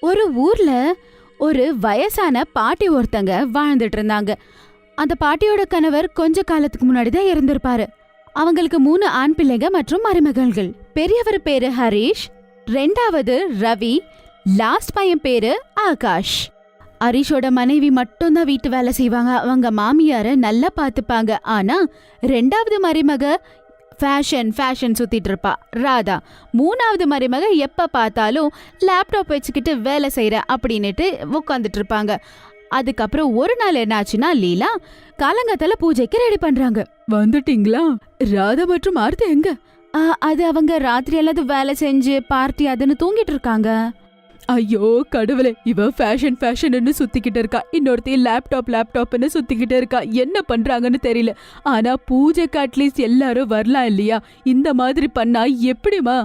ஒரு ஊர்ல ஒரு வயசான பாட்டி ஒருத்தங்க வாழ்ந்துட்டு இருந்தாங்க. அந்த பாட்டியோட கணவர் கொஞ்ச காலத்துக்கு முன்னாடி தான் இறந்திருப்பாரு. அவங்களுக்கு 3 ஆண் பிள்ளைங்க மற்றும் மருமகள்கள். பெரியவர் பேரு ஹரிஷ், ரெண்டாவது ரவி, லாஸ்ட் பையன் பேரு ஆகாஷ். ஹரிஷோட மனைவி மட்டும்தான் வீட்டு வேலை செய்வாங்க. அவங்க மாமியார நல்லா பாத்துப்பாங்க. ஆனா ரெண்டாவது மருமக ஃபேஷன் சுத்திட்டு இருப்பா ராதா. மூணாவது மருமக எப்ப பார்த்தாலும் லேப்டாப் வச்சுக்கிட்டு வேலை செய்யற அப்படின்னுட்டு உட்காந்துட்டு இருப்பாங்க. அதுக்கப்புறம் ஒரு நாள் என்னாச்சுன்னா, லீலா காலங்காத்தால பூஜைக்கு ரெடி பண்றாங்க. வந்துட்டீங்களா? ராதா மற்றும் ஆர்த்தி எங்க? அது அவங்க ராத்திரி எல்லாத்தையும் வேலை செஞ்சு பார்ட்டி அதுன்னு தூங்கிட்டு இருக்காங்க. ஐயோ கடவுளே, இவ ஃபேஷன் சுத்திக்கிட்டு இருக்கா, இன்னொருத்தி லேப்டாப்னு சுத்திக்கிட்டு இருக்கா. என்ன பண்றாங்கன்னு தெரியல. ஆனா பூஜைக்கு அட்லீஸ்ட் எல்லாரும் வரலாம் இல்லையா? இந்த மாதிரி பண்ணா எப்படிமா?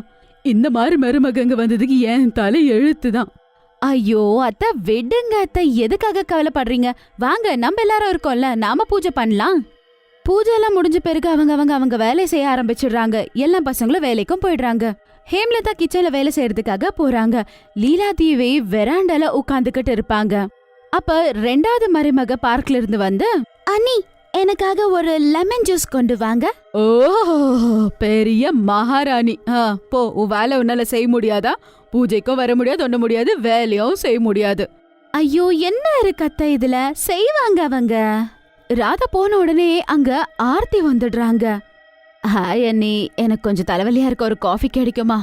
இந்த மாதிரி மருமகங்க வந்ததுக்கு ஏன் தலை எழுத்துதான். ஐயோ அத்தை, விடுங்க அத்தை, எதுக்காக கவலைப்படுறீங்க? வாங்க, நம்ம எல்லாரும் இருக்கோம்ல, நாம பூஜை பண்ணலாம். பூஜை எல்லாம் முடிஞ்ச பிறகு அவங்க வேலை செய்ய ஆரம்பிச்சிடுறாங்க. எல்லா பசங்களும் வேலைக்கும் போயிடுறாங்க. ஹேம்லதா கிச்சன்ல வேலை செய்யறதுக்காக போறாங்க. லீலா தேவி வெராண்டால உட்காந்துக்கிட்டு இருப்பாங்க. அப்ப ரெண்டாவது மருமக பார்க்ல இருந்து வந்து, அண்ணி எனக்காக ஒரு லெமன் ஜூஸ் கொண்டு வாங்க. ஓ பெரிய மகாராணி. போ, உன் வேலை உன்னால செய்ய முடியாதா? பூஜைக்கும் வர முடியாது, ஒண்ணு முடியாது, வேலையும் செய்ய முடியாது. ஐயோ என்ன இருக்கு அத்தை இதுல? செய்வாங்க அவங்க. ராதா போன உடனே அங்க ஆர்த்தி வந்துடுறாங்க. ஹாய் அண்ணி, எனக்கு கொஞ்சம் தலைவலியா இருக்க, ஒரு காஃபி கிடைக்குமா?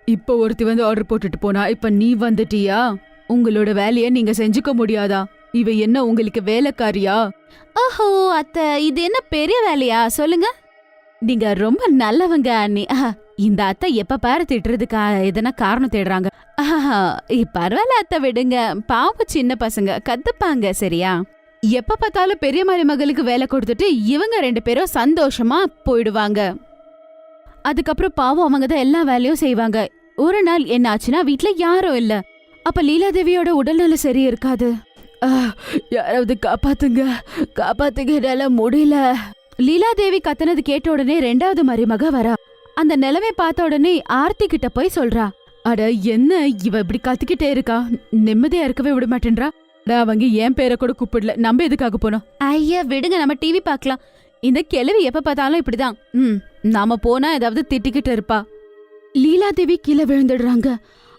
இப்ப ஒருத்தி வந்து ஆர்டர் போட்டுட்டு போனா, இப்ப நீ வந்துட்டியா? உங்களோட வேலைய நீங்க செஞ்சுக்க முடியாதா? இவ என்ன உங்களுக்கு வேலைக்காரியா? ஓஹோ அத்தை, இது என்ன பெரிய வேலையா? சொல்லுங்க. நீங்க ரொம்ப நல்லவங்க அண்ணி. இந்த அத்தை எப்ப பாரு திட்டுறதுக்கா எதனா காரணம் தேடுறாங்க. பரவாயில்ல அத்தை, விடுங்க. பாவம் சின்ன பசங்க கத்துப்பாங்க, சரியா? எப்ப பார்த்தாலும் பெரிய மருமகளுக்கு வேலை கொடுத்துட்டு இவங்க 2 பேரும் சந்தோஷமா போயிடுவாங்க. அதுக்கப்புறம் பாவம் அவங்க தான் எல்லா வேலையும் செய்வாங்க. ஒரு நாள் என்ன ஆச்சுன்னா, வீட்டுல யாரும் இல்ல. அப்ப லீலாதேவியோட உடல்நல சரி இருக்காது. யாராவது காப்பாத்துங்க, என்னால முடியல. லீலாதேவி கத்துனது கேட்ட உடனே ரெண்டாவது மருமக வரா. அந்த நிலைமை பார்த்த உடனே ஆர்த்தி கிட்ட போய் சொல்றா, அட என்ன இவ இப்படி கத்திக்கிட்டே இருக்கா? நிம்மதியா இருக்கவே விட மாட்டேன்றா. அவங்க என் பேரை கூட கூப்பிடல, நம்ம எதுக்காக போனோம்? ஐயா விடுங்க, நம்ம டிவி பார்க்கலாம். இந்த கிழவி எப்ப பார்த்தாலும் இப்படிதான். நாம போனா ஏதாவது திட்டிக்கிட்டு இருப்பா. லீலாதேவி கீழே விழுந்துடுறாங்க.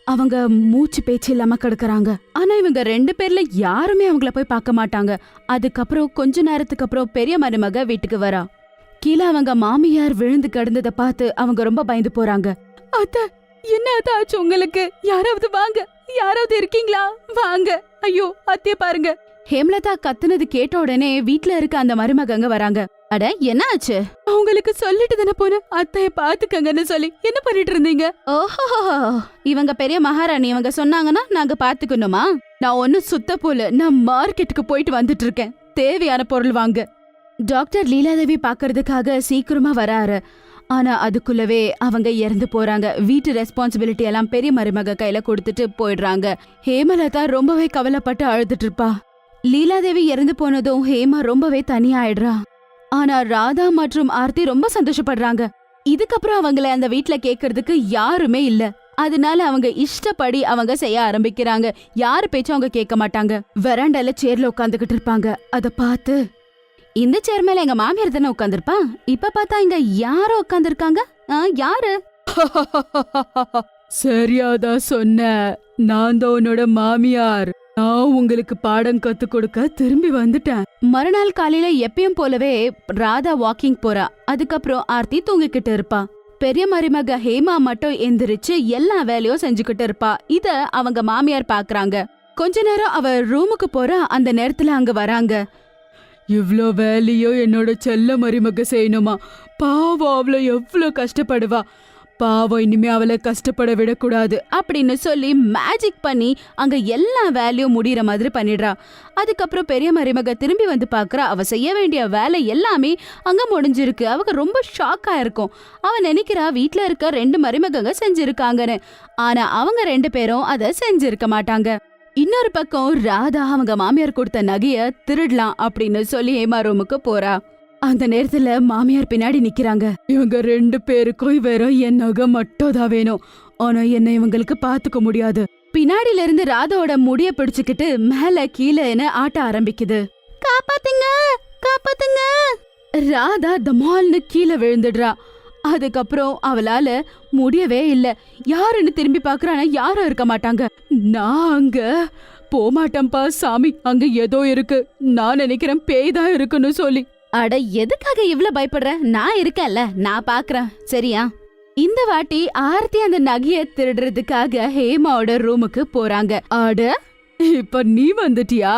அவங்க மூச்சு பேச்சு இல்லாம கிடக்குறாங்க. ஆனா இவங்க 2 பேர்ல யாருமே அவங்கள போய் பார்க்க மாட்டாங்க. அதுக்கப்புறம் கொஞ்ச நேரத்துக்கு அப்புறம் பெரிய மருமக வீட்டுக்கு வரா. கீழே அவங்க மாமியார் விழுந்து கிடந்ததை பார்த்து அவங்க ரொம்ப பயந்து போறாங்க. அத்த, என்ன ஆச்சு உங்களுக்கு? யாராவது வாங்க, யாராவது இருக்கீங்களா? வாங்க. ஐயோ அத்தைய பாருங்க. ஹேம்லதா கத்துனது கேட்ட உடனே வீட்ல இருக்க அந்த மருமகங்க வராங்க. அட என்ன ஆச்சு? அவங்களுக்கு சொல்லிட்டு தானே போனேன், அத்தைய பாத்துக்கங்கன்னு சொல்லி. என்ன பண்ணிட்டு இருந்தீங்க? ஓஹோ, இவங்க பெரிய மகாராணி, இவங்க சொன்னாங்கன்னா நாங்க பாத்துக்கணுமா? நான் ஒன்னும் சுத்த போல, நான் மார்க்கெட்டுக்கு போயிட்டு வந்துட்டு இருக்கேன், தேவையான பொருள் வாங்க. டாக்டர் லீலாதேவி பாக்குறதுக்காக சீக்கிரமா வராரு. ஆனா அதுக்குள்ளவே அவங்க இறந்து போறாங்க. வீட்டு ரெஸ்பான்சிபிலிட்டி எல்லாம் பெரிய மருமக கையில கொடுத்துட்டு போயிடுறாங்க. ஹேமலதா ரொம்பவே கவலைப்பட்டு அழுதுட்டு இருப்பா. லீலாதேவி இறந்து போனதும் ஹேமா ரொம்பவே தனியாயிடுறா. ஆனா ராதா மற்றும் ஆர்த்தி ரொம்ப சந்தோஷப்படுறாங்க. இதுக்கப்புறம் அவங்கள அந்த வீட்ல கேக்குறதுக்கு யாருமே இல்ல. அதனால அவங்க இஷ்டப்படி அவங்க செய்ய ஆரம்பிக்கிறாங்க. யாரு பேச்சும் அவங்க கேட்க மாட்டாங்க. வெராண்டால சேர்ல உட்காந்துக்கிட்டு இருப்பாங்க. அத பார்த்து, இந்த சேர் மேல எங்க மாமியார் தானே உட்காந்துருப்பா, இப்ப பார்த்தா இங்க யாரோ உட்காந்துருக்காங்க. யாரு? சரியாதான் சொன்ன, நான் தான் உன்னோட மாமியார். நான் உங்களுக்கு பாடம் கத்து கொடுக்க திரும்பி வந்துட்டேன். மறுநாள் காலையில எப்பயும் போலவே ராதா வாக்கிங் போறா. அதுக்கப்புறம் ஆர்த்தி தூங்கிக்கிட்டு இருப்பா. பெரிய மருமக ஹேமா மட்டும் எந்திரிச்சு எல்லா வேலையும் செஞ்சுக்கிட்டு இருப்பா. இத அவங்க மாமியார் பாக்குறாங்க. கொஞ்ச நேரம் அவ ரூமுக்கு போறா. அந்த நேரத்துல அங்க வராங்க. இவ்ளோ வேலையோ என்னோட செல்ல மருமக செய்யணுமா? பாவம், அவளை எவ்வளோ கஷ்டப்படுவா. பாவம், இனிமே அவளை கஷ்டப்பட விடக்கூடாது அப்படின்னு சொல்லி மேஜிக் பண்ணி அங்க எல்லா வேலையும் முடியற மாதிரி பண்ணிடுறா. அதுக்கப்புறம் பெரிய மருமக திரும்பி வந்து பாக்குறா. அவ செய்ய வேண்டிய வேலை எல்லாமே அங்க முடிஞ்சிருக்கு. அவங்க ரொம்ப ஷாக்கா இருக்கும். அவ நினைக்கிறா வீட்டுல இருக்க 2 மருமகங்க செஞ்சிருக்காங்கன்னு. ஆனா அவங்க 2 பேரும் அத செஞ்சிருக்க மாட்டாங்க. இன்னொரு பக்கம் ராதா அவங்க மாமியார் கொடுத்த நகைய திருடலாம் அப்படின்னு சொல்லி ஹேமா ரூமுக்கு போறா. அந்த நேரத்துல மாமியார் பின்னாடி நிக்கிறாங்க. இவங்க 2 பேருக்கும் வேற என் நகை மட்டும் தான் வேணும். ஆனா என்ன இவங்களுக்கு பாத்துக்க முடியாது. பின்னாடில இருந்து ராதாவோட முடிய பிடிச்சுக்கிட்டு மேல கீழேன்னு ஆட்ட ஆரம்பிக்குது. காப்பாத்துங்க, காப்பாத்துங்க! ராதா தமால்னு கீழே விழுந்துடுறா. அதுக்கப்புறம் அவளால முடியவே இல்ல. யாருன்னு திரும்பி பாக்குறானா யாரும் இருக்க மாட்டாங்க. நான் அங்க போமாட்டேன்பா சாமி, அங்க ஏதோ இருக்கு. நான் நினைக்கிறேன் பேய் தான் இருக்குன்னு சொல்லி. அட எதுக்காக இவ்ளோ பயப்படுற? நான் இருக்கேன்ல, நான் பாக்குறேன், சரியா? இந்த வாட்டி ஆர்த்தி அந்த நகைய திருடுறதுக்காக ஹேமாவோட ரூமுக்கு போறாங்க. அட இப்ப நீ வந்துட்டியா?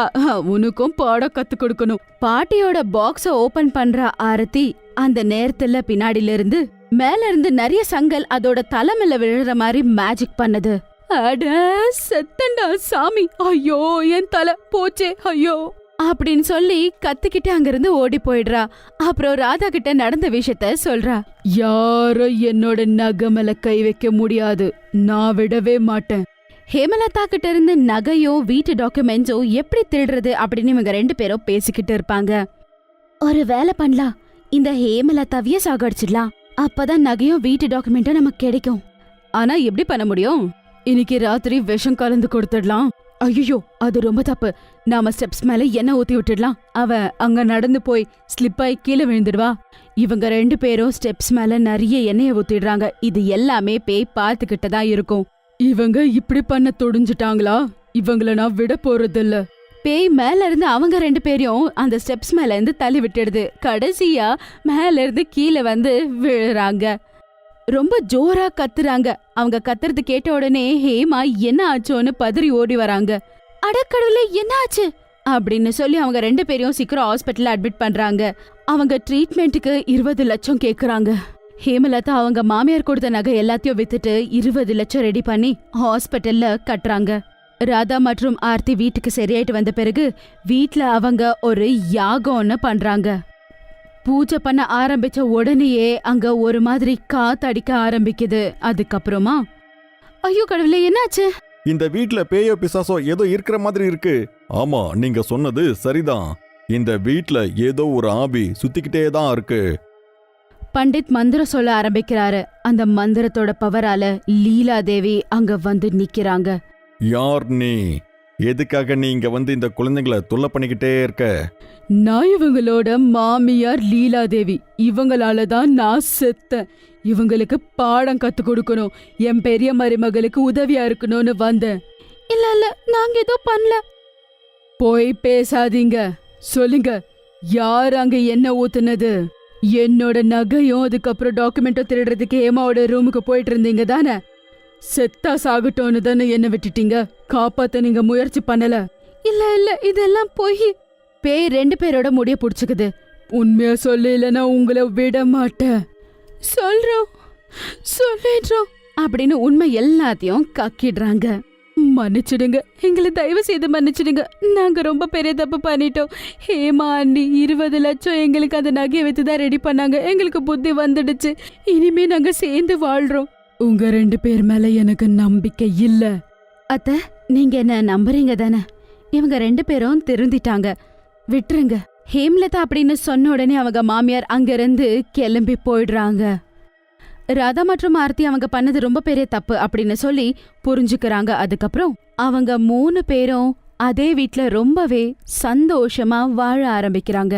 உனக்கும் பாடம் கத்து கொடுக்கணும். பாட்டியோட பாக்ஸ ஓபன் பண்ற ஆரத்தி அந்த நேரத்துல பின்னாடில இருந்து மேல இருந்து நிறைய சங்கல் அதோட தலைமையில விழுற மாதிரி மேஜிக் பண்ணுது. அட செத்தண்டா சாமி, ஐயோ என் தலை போச்சே, ஐயோ அப்படின்னு சொல்லி கத்திக்கிட்டு அங்கிருந்து ஓடி போயிடுறா. அப்புறம் ராதா கிட்ட நடந்த விஷயத்த சொல்றா. யாரும் என்னோட நகமல கை வைக்க முடியாது, நான் விடவே மாட்டேன். ஹேமலதா கிட்ட இருந்து நகையோ வீட்டு டாக்குமெண்ட்ஸோ எப்படி திருடுறது அப்படின்னு இவங்க 2 பேரும் பேசிக்கிட்டு இருப்பாங்க. ஒரு வேலை பண்ணலாம், இந்த ஹேமலதாவையே சாகடிச்சிடலாம். அப்பதான் நகையும் வீட்டு டாக்குமெண்ட்டும் நமக்கு கிடைக்கும். ஆனா எப்படி பண்ண முடியும்? இன்னைக்கு ராத்திரி விஷம் கலந்து கொடுத்துடலாம். ஐயோ அது ரொம்ப தப்பு. நாம ஸ்டெப்ஸ் மேல எண்ணெய் ஊத்தி விட்டுடலாம். அவ அங்க நடந்து போய் ஸ்லிப்பாய் கீழே விழுந்துடுவா. இவங்க 2 பேரும் ஸ்டெப்ஸ் மேல நிறைய எண்ணெயை ஊத்திடுறாங்க. இது எல்லாமே பேய் பார்த்துக்கிட்டு தான் இருக்கும். இவங்க இப்படி பண்ண துடிஞ்சிட்டாங்களா? இவங்கள நான் விட போறதில்ல. பேய் மேல இருந்து அவங்க 2 பேரையும் அந்த ஸ்டெப்ஸ் மேல இருந்து தள்ளி விட்டுடுது. கடைசியா மேல இருந்து கீழே வந்து விழுறாங்க. ரொம்ப ஜோரா கத்துறாங்க. அவங்க கத்துறது கேட்ட உடனே ஹேமா என்ன ஆச்சோன்னு பதறி ஓடி வராங்க. அடக்கடவுளே என்ன ஆச்சு அப்படின்னு சொல்லி அவங்க 2 பேரையும் சீக்கிரம் ஹாஸ்பிட்டல்ல அட்மிட் பண்றாங்க. அவங்க ட்ரீட்மெண்ட்டுக்கு 20 லட்சம் கேக்குறாங்க. ஹேமலதா அவங்க மாமியார் கொடுத்த நகை எல்லாத்தையும் வித்துட்டு 20 லட்சம் ரெடி பண்ணி ஹாஸ்பிட்டல்ல கட்டுறாங்க. ராதா மற்றும் ஆர்த்தி வீட்டுக்கு சரியாயிட்டு வந்த பிறகு வீட்ல அவங்க ஒரு யாகம்னு பண்றாங்க. பூஜை பண்ண ஆரம்பிச்ச உடனேயே அங்க ஒரு மாதிரி காத்தடிக்க ஆரம்பிக்குது. அதுக்கப்புறமா ஐயோ கடவுளே என்னாச்சு? இந்த வீட்ல பேயோ பிசாசோ ஏதோ இருக்கிற மாதிரி இருக்கு. ஆமா, நீங்க சொன்னது சரிதான். இந்த வீட்ல ஏதோ ஒரு ஆவி சுத்திக்கிட்டே தான் இருக்கு. பண்டித் மந்திரம் சொல்ல ஆரம்பிக்கிறாரு. அந்த மந்திரத்தோட பவரால லீலா தேவி அங்க வந்து நிக்கிறாங்க. யார் நீ? எதுக்காக நீ இங்க வந்து இந்த குழந்தைங்களை தொல்லை பண்ணிக்கிட்டே இருக்க? நான் இவங்களோட மாமியார் லீலாதேவி. இவங்களால தான் நான் செத்தேன். இவங்களுக்கு பாடம் கத்து கொடுக்கணும், என் பெரிய மருமகளுக்கு உதவியா இருக்கணும்னு வந்தேன். இல்ல இல்ல நாங்க ஏதோ பண்ணல. போய் பேசாதீங்க, சொல்லுங்க யார் அங்க என்ன ஊத்துனது? என்னோட நகையும் அதுக்கப்புறம் டாக்குமெண்ட்டும் திருடுறதுக்கு ஹேமாவோட ரூமுக்கு போயிட்டு இருந்தீங்க தானே? செத்தா சாகட்டோன்னு தானே என்ன விட்டுட்டீங்க. காப்பாத்த நீங்க முயற்சி பண்ணல. இல்ல இல்ல இதெல்லாம் போய். பேய் 2 பேரோட முடிய புடிச்சுக்குது. உண்மையா சொல்லலன்னா உங்களை விட மாட்டேன். சொல்றோம் சொல்லிடுறோம் அப்படின்னு உண்மை எல்லாத்தையும் கக்கிடுறாங்க. மன்னிச்சிடுங்க, எங்களை தயவு செய்து மன்னிச்சிடுங்க. நாங்க ரொம்ப பெரிய தப்பு பண்ணிட்டோம். ஹேமா அண்ணி 20 லட்சம் எங்களுக்கு அந்த நகையை வச்சுதான் ரெடி பண்ணாங்க. எங்களுக்கு புத்தி வந்துடுச்சு. இனிமே நாங்க சேர்ந்து வாழ்றோம். உங்க 2 பேர் மேல எனக்கு நம்பிக்கை இல்ல. அத்த நீங்க என்ன நம்புறீங்க தானே? இவங்க 2 பேரும் திருந்திட்டாங்க, விட்டுருங்க. ஹேம்லதா அப்படின்னு சொன்ன உடனே அவங்க மாமியார் அங்கிருந்து கிளம்பி போயிடுறாங்க. ராதா மற்றும் ஆர்த்தி அவங்க பண்ணது ரொம்ப பெரிய தப்பு அப்படின்னு சொல்லி புரிஞ்சுக்கிறாங்க. அதுக்கப்புறம் அவங்க 3 பேரும் அதே வீட்ல ரொம்பவே சந்தோஷமா வாழ ஆரம்பிக்கிறாங்க.